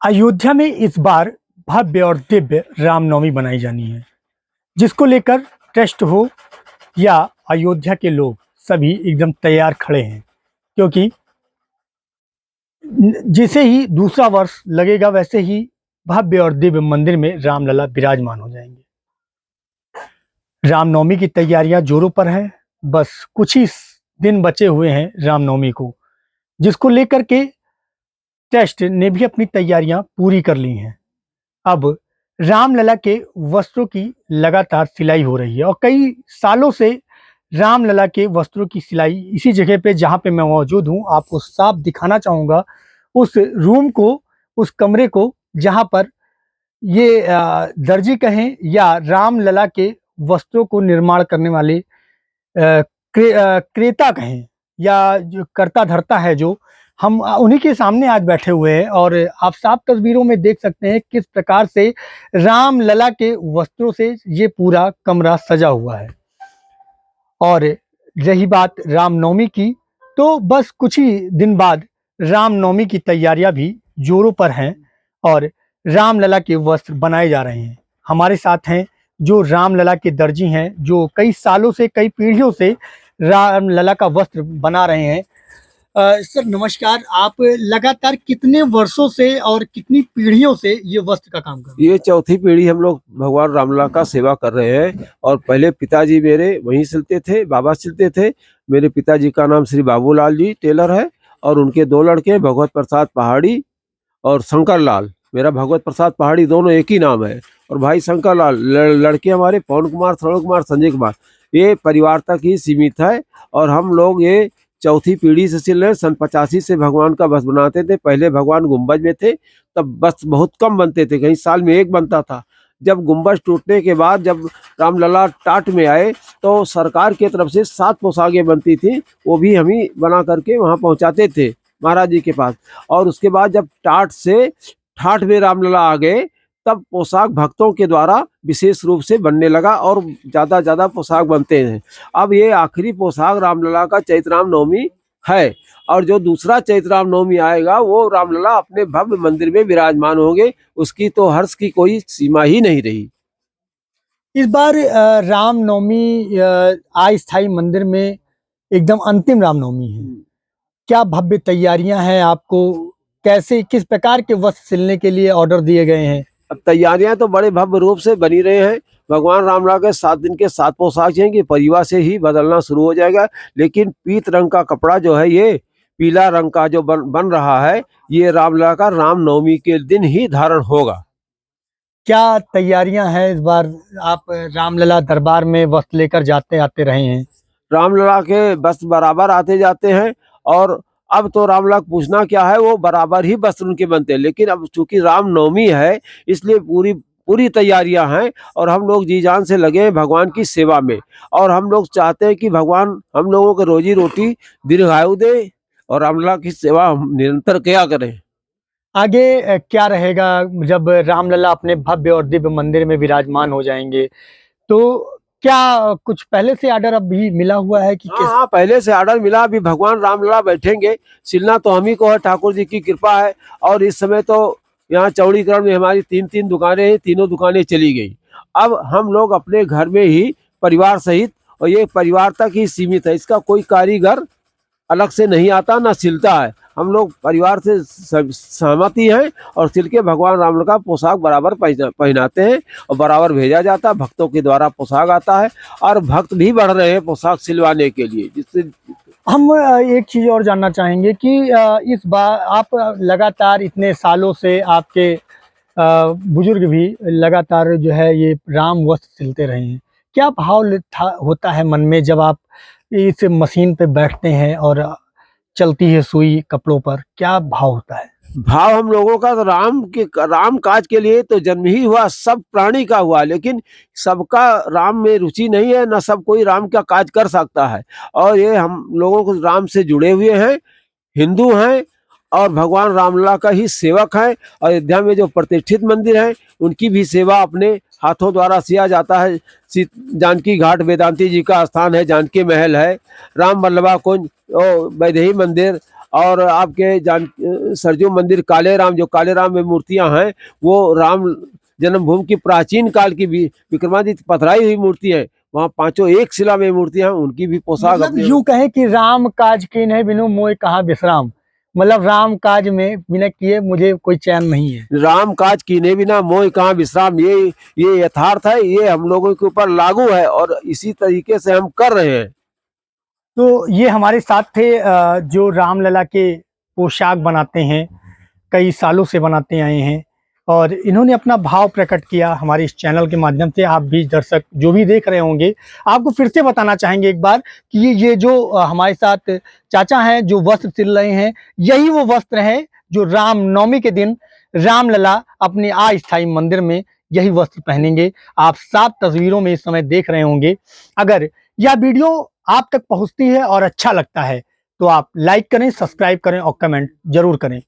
अयोध्या में इस बार भव्य और दिव्य रामनवमी मनाई जानी है, जिसको लेकर ट्रस्ट हो या अयोध्या के लोग सभी एकदम तैयार खड़े हैं। क्योंकि जैसे ही दूसरा वर्ष लगेगा वैसे ही भव्य और दिव्य मंदिर में रामलला विराजमान हो जाएंगे। रामनवमी की तैयारियां जोरों पर है। बस कुछ ही दिन बचे हुए हैं रामनवमी को, जिसको लेकर के ट्रस्ट ने भी अपनी तैयारियां पूरी कर ली हैं। अब रामलला के वस्त्रों की लगातार सिलाई हो रही है और कई सालों से रामलला के वस्त्रों की सिलाई इसी जगह पे जहाँ पे मैं मौजूद हूँ, आपको साफ दिखाना चाहूँगा उस रूम को, उस कमरे को जहाँ पर ये दर्जी कहें या रामलला के वस्त्रों को निर्माण करने वाले क्रेता कहें या जो करता धरता है, जो हम उन्हीं के सामने आज बैठे हुए हैं और आप साफ तस्वीरों में देख सकते हैं किस प्रकार से रामलला के वस्त्रों से ये पूरा कमरा सजा हुआ है। और रही बात रामनवमी की, तो बस कुछ ही दिन बाद रामनवमी की तैयारियां भी जोरों पर हैं और रामलला के वस्त्र बनाए जा रहे हैं। हमारे साथ हैं जो रामलला के दर्जी हैं, जो कई सालों से, कई पीढ़ियों से रामलला का वस्त्र बना रहे हैं। सर नमस्कार, आप लगातार कितने वर्षों से और कितनी पीढ़ियों से ये वस्त्र का काम कर रहे हैं? ये चौथी पीढ़ी हम लोग भगवान रामलला का सेवा कर रहे हैं। और पहले पिताजी मेरे वहीं सिलते थे, बाबा सिलते थे। मेरे पिताजी का नाम श्री बाबूलाल जी टेलर है और उनके दो लड़के भगवत प्रसाद पहाड़ी और शंकर लाल। मेरा भगवत प्रसाद पहाड़ी, दोनों एक ही नाम है। और भाई शंकर लाल, लड़के हमारे पवन कुमार, श्रवण कुमार, संजय कुमार। ये परिवार तक ही सीमित है और हम लोग ये चौथी पीढ़ी से सिल रहे हैं। सन 85 से भगवान का वस्त्र बनाते थे। पहले भगवान गुम्बज में थे, तब वस्त्र बहुत कम बनते थे, कहीं साल में एक बनता था। जब गुम्बज टूटने के बाद जब रामलला टाट में आए तो सरकार की तरफ से 7 पोशाकें बनती थी, वो भी हम ही बना करके वहाँ पहुँचाते थे महाराज जी के पास। और उसके बाद जब टाट से ठाठ में रामलला आ गए, तब पोशाक भक्तों के द्वारा विशेष रूप से बनने लगा और ज़्यादा पोशाक बनते हैं। अब ये आखिरी पोशाक रामलला का चैत्र रामनवमी है और जो दूसरा चैत्र रामनवमी आएगा वो रामलला अपने भव्य मंदिर में विराजमान होंगे। उसकी तो हर्ष की कोई सीमा ही नहीं रही। इस बार रामनवमी अस्थाई मंदिर में एकदम अंतिम रामनवमी है। क्या भव्य तैयारियां हैं? आपको कैसे, किस प्रकार के वस्त्र सिलने के लिए ऑर्डर दिए गए हैं? अब तैयारियां तो बड़े भव्य रूप से बनी रहे हैं। भगवान रामलला के 7 दिन के 7 पोशाक हैं, परिवार से ही बदलना शुरू हो जाएगा। लेकिन पीत रंग का कपड़ा जो है, ये पीला रंग का जो बन रहा है, ये रामलला का रामनवमी के दिन ही धारण होगा। क्या तैयारियां हैं इस बार? आप रामलला दरबार में वस्त्र लेकर जाते आते रहे हैं। रामलला के वस्त्र बराबर आते जाते हैं और अब तो रामलला पूछना क्या है, वो बराबर ही वस्त्र उनके बनते हैं। लेकिन अब चूंकि रामनवमी है, इसलिए पूरी पूरी तैयारियां हैं और हम लोग जी जान से लगे हैं भगवान की सेवा में। और हम लोग चाहते हैं कि भगवान हम लोगों को रोजी रोटी दीर्घायु दे और रामलला की सेवा हम निरंतर किया करें। आगे क्या रहेगा जब रामलला अपने भव्य और दिव्य मंदिर में विराजमान हो जाएंगे? तो क्या कुछ पहले से ऑर्डर अभी मिला हुआ है कि हाँ, पहले से ऑर्डर मिला। अभी भगवान रामलला बैठेंगे, सिलना तो हम ही को है, ठाकुर जी की कृपा है। और इस समय तो यहाँ चौड़ीकरण में हमारी 3 दुकानें हैं, तीनों दुकानें चली गई। अब हम लोग अपने घर में ही परिवार सहित, और ये परिवार तक ही सीमित है, इसका कोई कारीगर अलग से नहीं आता ना सिलता है। हम लोग परिवार से सहमति हैं और सिल के भगवान रामलला का पोशाक बराबर पहनाते हैं और बराबर भेजा जाता है। भक्तों के द्वारा पोशाक आता है और भक्त भी बढ़ रहे हैं पोशाक सिलवाने के लिए, जिससे हम एक चीज़ और जानना चाहेंगे कि इस बार आप लगातार इतने सालों से आपके बुजुर्ग भी लगातार जो है ये राम वस्त्र सिलते रहे हैं। क्या भाव होता है मन में जब आप इस मशीन पे बैठते हैं और चलती है सुई कपड़ों पर? क्या भाव होता है? भाव हम लोगों का तो राम काज के लिए तो जन्म ही हुआ, सब प्राणी का हुआ। लेकिन सबका राम में रुचि नहीं है, ना सब कोई राम का काज कर सकता है। और ये हम लोगों को राम से जुड़े हुए हैं, हिंदू हैं और भगवान रामलला का ही सेवक हैं। अयोध्या में जो प्रतिष्ठित मंदिर हैं, उनकी भी सेवा अपने हाथों द्वारा किया जाता है। जानकी घाट वेदांती जी का स्थान है, जानकी महल है, राम बल्लभा कुंज, वैदेही मंदिर और आपके सरजू मंदिर काले राम, जो काले राम में मूर्तियां हैं, वो राम जन्मभूमि की प्राचीन काल की भी विक्रमादित्य पथराई हुई मूर्ति है। वहाँ पांचों एक शिला में मूर्तियां हैं, उनकी भी पोशाक मतलब यूं कहें कि राम काज की नहीं बिनु मोय कहाँ विश्राम, मतलब राम काज में बिना किए मुझे कोई चैन नहीं है। राम काज कीने बिना मोह कहाँ विश्राम, ये यथार्थ है, ये हम लोगों के ऊपर लागू है और इसी तरीके से हम कर रहे हैं। तो ये हमारे साथ थे जो रामलला के पोशाक बनाते हैं, कई सालों से बनाते आए हैं और इन्होंने अपना भाव प्रकट किया हमारे इस चैनल के माध्यम से। आप भी दर्शक जो भी देख रहे होंगे, आपको फिर से बताना चाहेंगे एक बार कि ये जो हमारे साथ चाचा हैं जो वस्त्र सिल रहे हैं, यही वो वस्त्र है जो रामनवमी के दिन रामलला अपने अस्थायी मंदिर में यही वस्त्र पहनेंगे। आप 7 तस्वीरों में इस समय देख रहे होंगे। अगर यह वीडियो आप तक पहुंचती है और अच्छा लगता है तो आप लाइक करें, सब्सक्राइब करें और कमेंट जरूर करें।